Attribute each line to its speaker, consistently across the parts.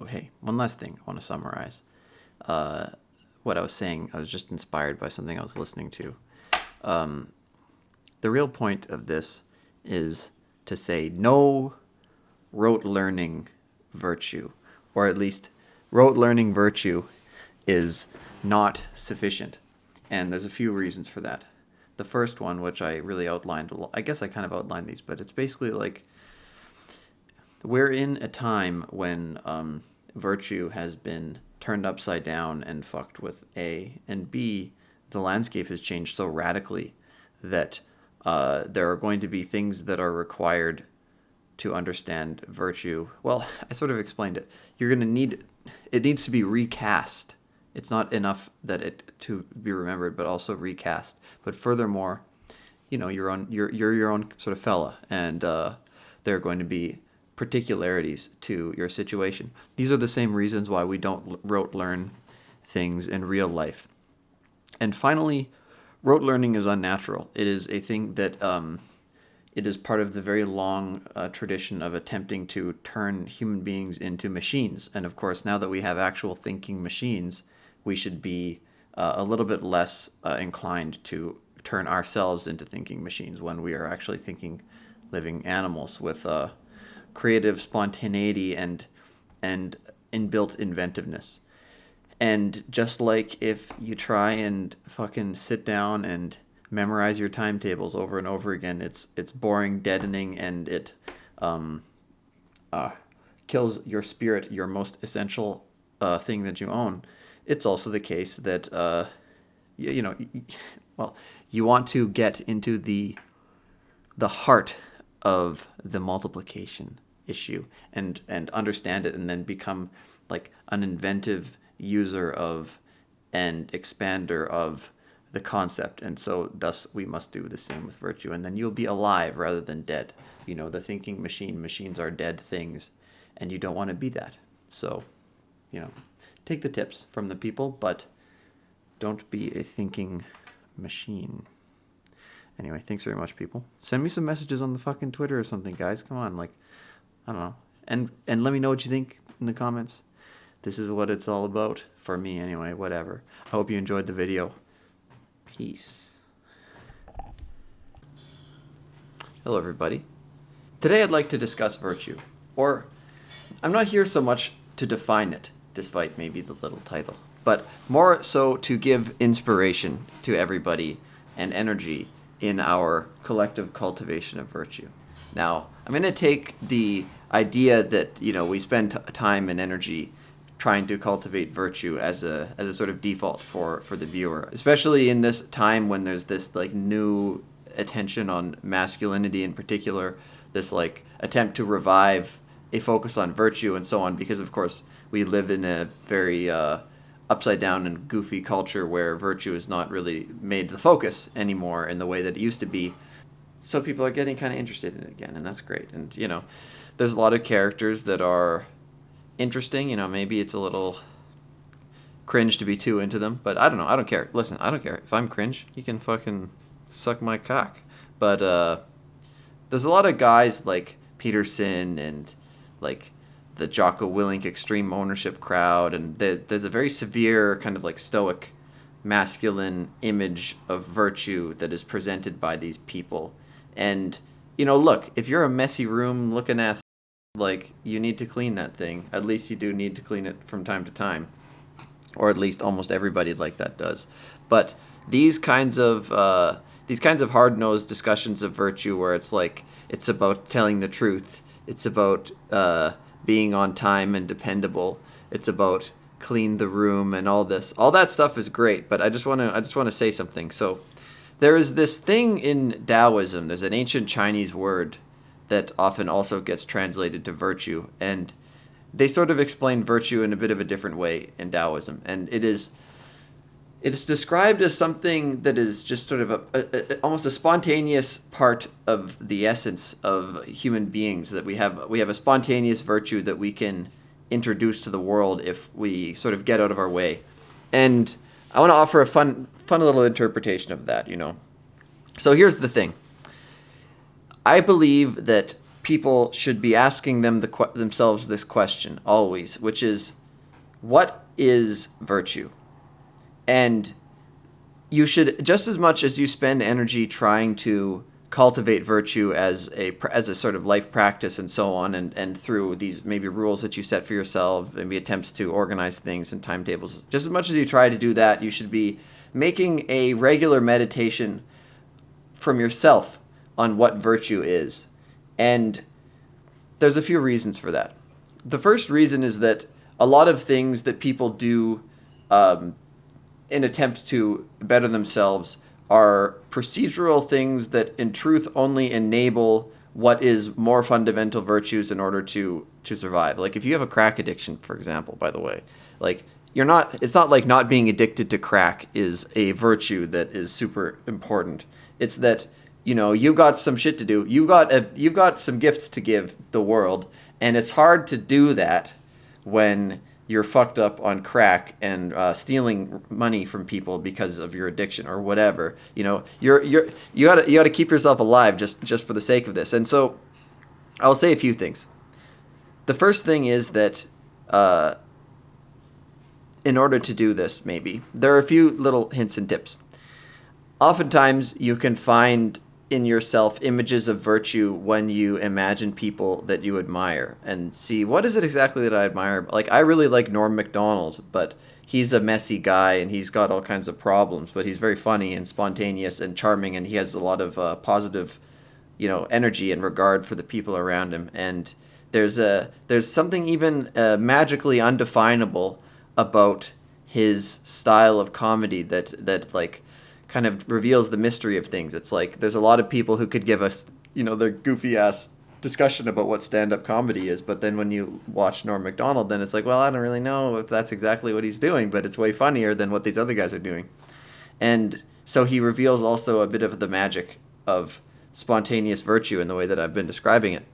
Speaker 1: hey, one last thing I want to summarize. What I was saying, I was just inspired by something I was listening to. The real point of this is to say no rote learning virtue, or at least rote learning virtue is not sufficient. And there's a few reasons for that. The first one, which I really outlined, I guess I kind of outlined these, but it's basically like we're in a time when virtue has been turned upside down and fucked with A, and B, the landscape has changed so radically that there are going to be things that are required to understand virtue. Well, I sort of explained it. It needs to be recast. It's not enough that it to be remembered, but also recast. But furthermore, you're your own sort of fella, and there are going to be particularities to your situation. These are the same reasons why we don't rote learn things in real life. And finally, rote learning is unnatural. It is a thing that it is part of the very long tradition of attempting to turn human beings into machines. And of course, now that we have actual thinking machines, we should be a little bit less inclined to turn ourselves into thinking machines when we are actually thinking living animals with creative spontaneity and inbuilt inventiveness. And just like if you try and fucking sit down and memorize your timetables over and over again, it's boring, deadening, and it kills your spirit, your most essential thing that you own. It's also the case that you want to get into the heart of the multiplication issue and understand it, and then become like an inventive user of and expander of the concept. And so thus we must do the same with virtue, and then you'll be alive rather than dead. The thinking machines are dead things, and you don't want to be that. So take the tips from the people, but don't be a thinking machine. Anyway, thanks very much, people. Send me some messages on the fucking Twitter or something, guys. Come on, I don't know. And let me know what you think in the comments. This is what it's all about, for me anyway, whatever. I hope you enjoyed the video. Peace. Hello, everybody. Today I'd like to discuss virtue. Or, I'm not here so much to define it, despite maybe the little title, but more so to give inspiration to everybody and energy in our collective cultivation of virtue. Now, I'm going to take the idea that, we spend time and energy trying to cultivate virtue as a sort of default for the viewer, especially in this time when there's this new attention on masculinity in particular, this attempt to revive a focus on virtue and so on, because of course we live in a very upside down and goofy culture where virtue is not really made the focus anymore in the way that it used to be. So people are getting kind of interested in it again, and that's great. And there's a lot of characters that are interesting. Maybe it's a little cringe to be too into them, but I don't know. I don't care. Listen, I don't care. If I'm cringe, you can fucking suck my cock. But there's a lot of guys like Peterson and the Jocko Willink extreme ownership crowd, and there's a very severe kind of stoic masculine image of virtue that is presented by these people. And look, if you're a messy room looking ass, you need to clean that thing. At least you do need to clean it from time to time, or at least almost everybody like that does. But these kinds of hard-nosed discussions of virtue, where it's about telling the truth, it's about being on time and dependable, it's about clean the room and all that stuff is great. But I just want to say something. So there is this thing in Taoism. There's an ancient Chinese word that often also gets translated to virtue, and they sort of explain virtue in a bit of a different way in Taoism. And it's described as something that is just sort of almost a spontaneous part of the essence of human beings, that we have a spontaneous virtue that we can introduce to the world if we sort of get out of our way. And I want to offer a fun little interpretation of that, So here's the thing. I believe that people should be asking themselves this question always, which is, what is virtue? And you should, just as much as you spend energy trying to cultivate virtue as a sort of life practice and so on, and through these maybe rules that you set for yourself, maybe attempts to organize things and timetables, just as much as you try to do that, you should be making a regular meditation from yourself on what virtue is. And there's a few reasons for that. The first reason is that a lot of things that people do in attempt to better themselves are procedural things that in truth only enable what is more fundamental virtues in order to survive. Like if you have a crack addiction, for example, by the way, like it's not like not being addicted to crack is a virtue that is super important. It's that, you've got some shit to do. You've got some gifts to give the world, and it's hard to do that when you're fucked up on crack and stealing money from people because of your addiction or whatever. You gotta keep yourself alive just for the sake of this. And so I'll say a few things. The first thing is that in order to do this, maybe there are a few little hints and tips. Oftentimes you can find in yourself images of virtue when you imagine people that you admire and see, what is it exactly that I admire? Like, I really like Norm Macdonald, but he's a messy guy and he's got all kinds of problems, but he's very funny and spontaneous and charming, and he has a lot of positive, energy and regard for the people around him. And there's something even magically undefinable about his style of comedy that like kind of reveals the mystery of things. It's like there's a lot of people who could give us, their goofy ass discussion about what stand-up comedy is, but then when you watch Norm Macdonald, then it's like, well, I don't really know if that's exactly what he's doing, but it's way funnier than what these other guys are doing. And so he reveals also a bit of the magic of spontaneous virtue in the way that I've been describing it.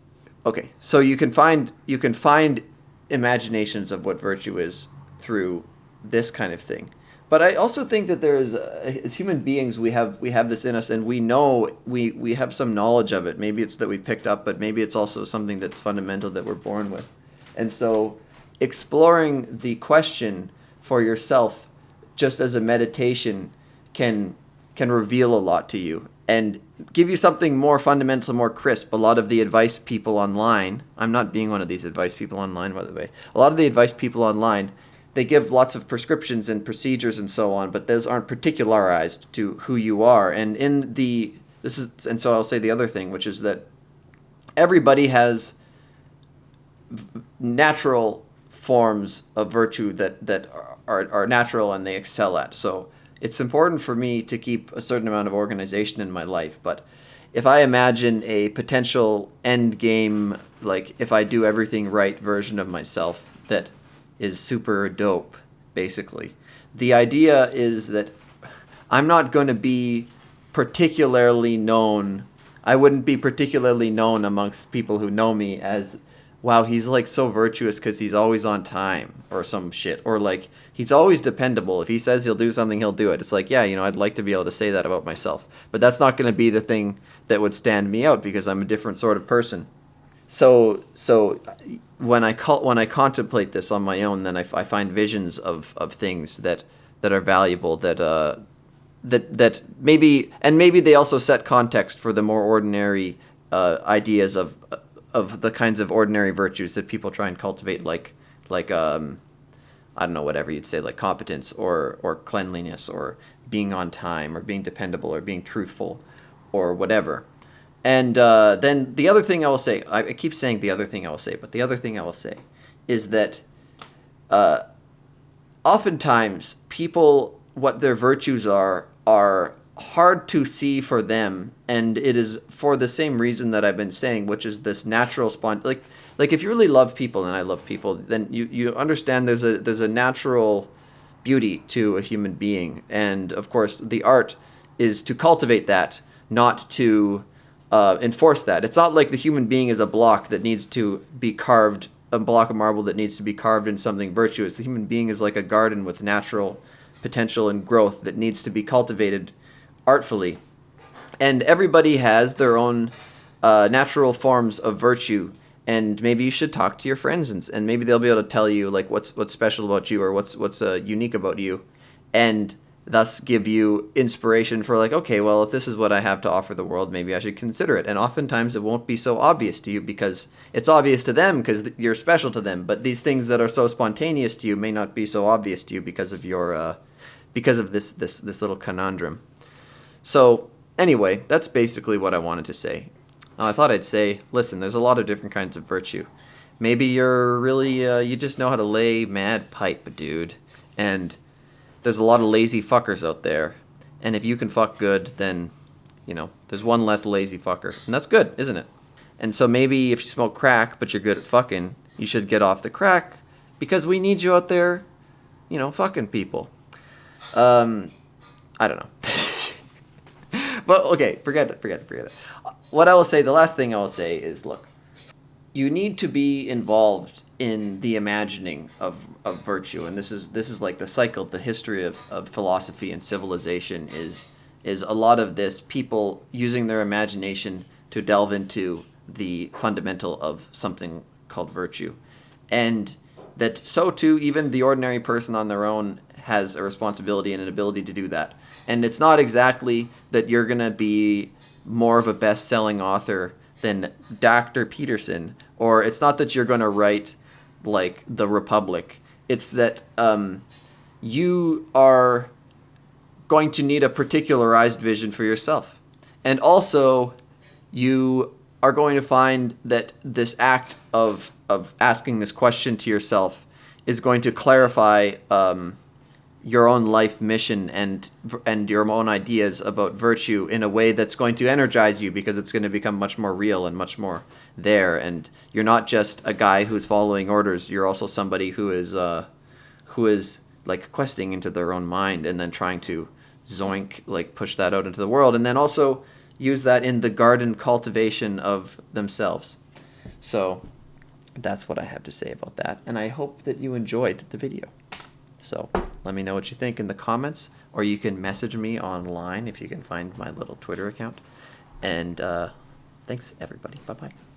Speaker 1: Okay, so you can find imaginations of what virtue is through this kind of thing. But I also think that there is, as human beings, we have this in us, and we know we have some knowledge of it. Maybe it's that we picked up, but maybe it's also something that's fundamental that we're born with. And so, exploring the question for yourself, just as a meditation, can reveal a lot to you and give you something more fundamental, more crisp. A lot of the advice people online, I'm not being one of these advice people online, by the way. A lot of the advice people online, they give lots of prescriptions and procedures and so on, but those aren't particularized to who you are. And so I'll say the other thing, which is that everybody has natural forms of virtue that are natural and they excel at. So it's important for me to keep a certain amount of organization in my life. But if I imagine a potential end game, like if I do everything right version of myself that is super dope, basically. The idea is that I'm not going to be particularly known. I wouldn't be particularly known amongst people who know me as, wow, he's like so virtuous because he's always on time or some shit. Or like, he's always dependable. If he says he'll do something, he'll do it. It's like, yeah, I'd like to be able to say that about myself. But that's not going to be the thing that would stand me out because I'm a different sort of person. So when I contemplate this on my own, then I find visions of things that are valuable, that maybe they also set context for the more ordinary ideas of the kinds of ordinary virtues that people try and cultivate, like I don't know, whatever you'd say, like competence or cleanliness or being on time or being dependable or being truthful or whatever. And then the other thing I will say, I keep saying the other thing I will say, but the other thing I will say is that oftentimes people, what their virtues are hard to see for them, and it is for the same reason that I've been saying, which is this natural like if you really love people, and I love people, then you understand there's a natural beauty to a human being, and of course the art is to cultivate that, not to enforce that. It's not like the human being is a block that needs to be carved, a block of marble that needs to be carved in something virtuous. The human being is like a garden with natural potential and growth that needs to be cultivated artfully. And everybody has their own natural forms of virtue, and maybe you should talk to your friends, and maybe they'll be able to tell you like what's special about you, or what's unique about you, and thus give you inspiration for like, okay, well, if this is what I have to offer the world, maybe I should consider it. And oftentimes it won't be so obvious to you because it's obvious to them because you're special to them. But these things that are so spontaneous to you may not be so obvious to you because of your because of this little conundrum. So anyway, that's basically what I wanted to say. I thought I'd say, listen, there's a lot of different kinds of virtue. Maybe you're really you just know how to lay mad pipe, dude, and there's a lot of lazy fuckers out there, and if you can fuck good, then, there's one less lazy fucker, and that's good, isn't it? And so maybe if you smoke crack, but you're good at fucking, you should get off the crack, because we need you out there, fucking people. I don't know. But, okay, forget it. What I will say, the last thing I will say is, look, you need to be involved in the imagining of virtue, and this is like the cycle, the history of philosophy and civilization is a lot of this, people using their imagination to delve into the fundamental of something called virtue. And that so too, even the ordinary person on their own has a responsibility and an ability to do that. And it's not exactly that you're going to be more of a best-selling author than Dr. Peterson, or it's not that you're going to write like The Republic. It's that you are going to need a particularized vision for yourself. And also, you are going to find that this act of asking this question to yourself is going to clarify your own life mission and your own ideas about virtue in a way that's going to energize you, because it's going to become much more real and much more there. And you're not just a guy who's following orders. You're also somebody who is like questing into their own mind and then trying to zoink, like push that out into the world, and then also use that in the garden cultivation of themselves. So that's what I have to say about that, and I hope that you enjoyed the video. So let me know what you think in the comments, or you can message me online if you can find my little Twitter account. And thanks, everybody. Bye-bye.